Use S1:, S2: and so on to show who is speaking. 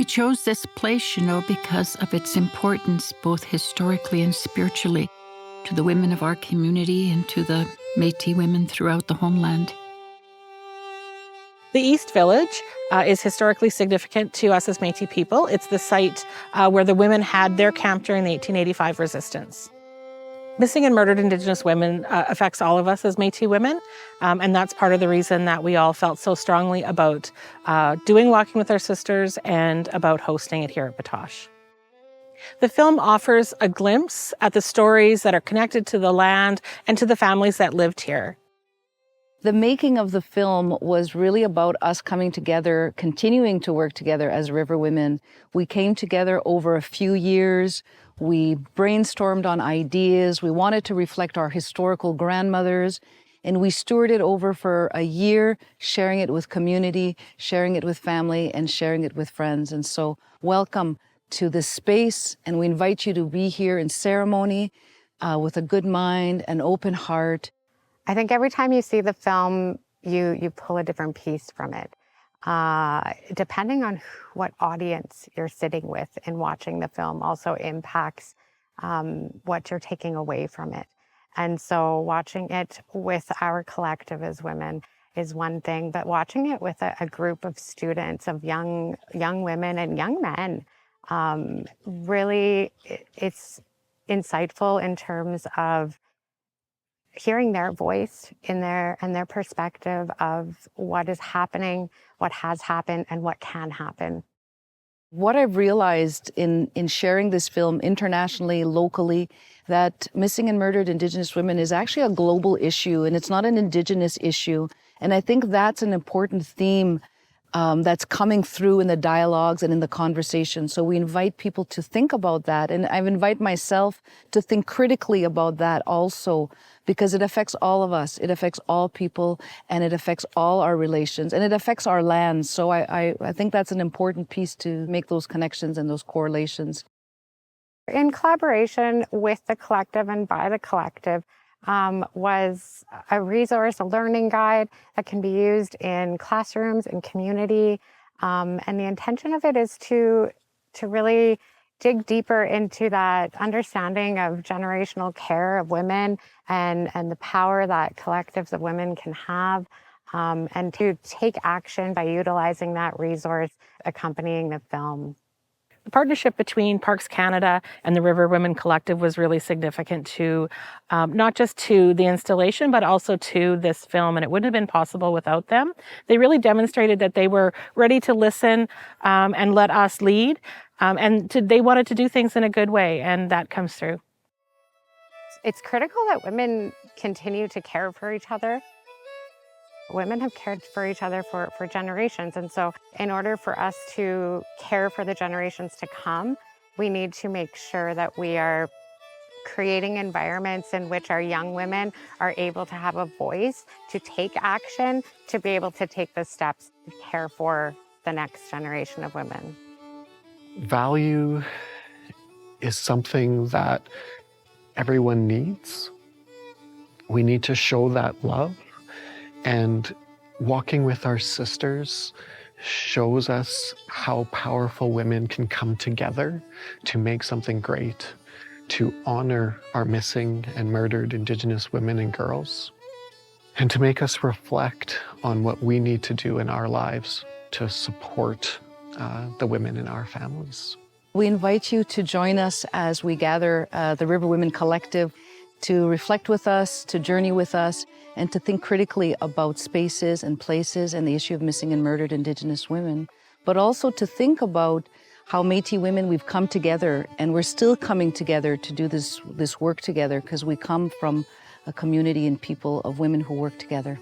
S1: chose this place, because of its importance, both historically and spiritually, to the women of our community and to the Métis women throughout the homeland.
S2: The East Village is historically significant to us as Métis people. It's the site where the women had their camp during the 1885 resistance. Missing and murdered Indigenous women affects all of us as Métis women, and that's part of the reason that we all felt so strongly about doing Walking with Our Sisters and about hosting it here at Batoche. The film offers a glimpse at the stories that are connected to the land and to the families that lived here.
S3: The making of the film was really about us coming together, continuing to work together as River Women. We came together over a few years. We brainstormed on ideas. We wanted to reflect our historical grandmothers, and we stewarded over for a year, sharing it with community, sharing it with family, and sharing it with friends. And so welcome to this space, and we invite you to be here in ceremony with a good mind, an open heart.
S4: I think every time you see the film, you pull a different piece from it. Depending on what audience you're sitting with and watching the film also impacts what you're taking away from it. And so watching it with our collective as women is one thing, but watching it with a group of students, of young women and young men, really it's insightful in terms of hearing their voice and their perspective of what is happening, what has happened, and what can happen.
S3: What I've realized in sharing this film internationally, locally, that missing and murdered Indigenous women is actually a global issue, and it's not an Indigenous issue. And I think that's an important theme that's coming through in the dialogues and in the conversation. So we invite people to think about that. And I invite myself to think critically about that also, because it affects all of us. It affects all people, and it affects all our relations, and it affects our lands. So I think that's an important piece to make those connections and those correlations.
S4: In collaboration with the collective and by the collective, was a resource, a learning guide that can be used in classrooms and community. And the intention of it is to really dig deeper into that understanding of generational care of women and the power that collectives of women can have, and to take action by utilizing that resource accompanying the film.
S2: The partnership between Parks Canada and the River Women Collective was really significant to, not just to the installation, but also to this film, and it wouldn't have been possible without them. They really demonstrated that they were ready to listen and let us lead, and they wanted to do things in a good way, and that comes through.
S4: It's critical that women continue to care for each other. Women have cared for each other for generations, and so in order for us to care for the generations to come, we need to make sure that we are creating environments in which our young women are able to have a voice, to take action, to be able to take the steps to care for the next generation of women.
S5: Value is something that everyone needs. We need to show that love. And Walking with Our Sisters shows us how powerful women can come together to make something great, to honor our missing and murdered Indigenous women and girls, and to make us reflect on what we need to do in our lives to support the women in our families.
S3: We invite you to join us as we gather the River Women Collective, to reflect with us, to journey with us, and to think critically about spaces and places and the issue of missing and murdered Indigenous women, but also to think about how Métis women, we've come together, and we're still coming together to do this work together, because we come from a community and people of women who work together.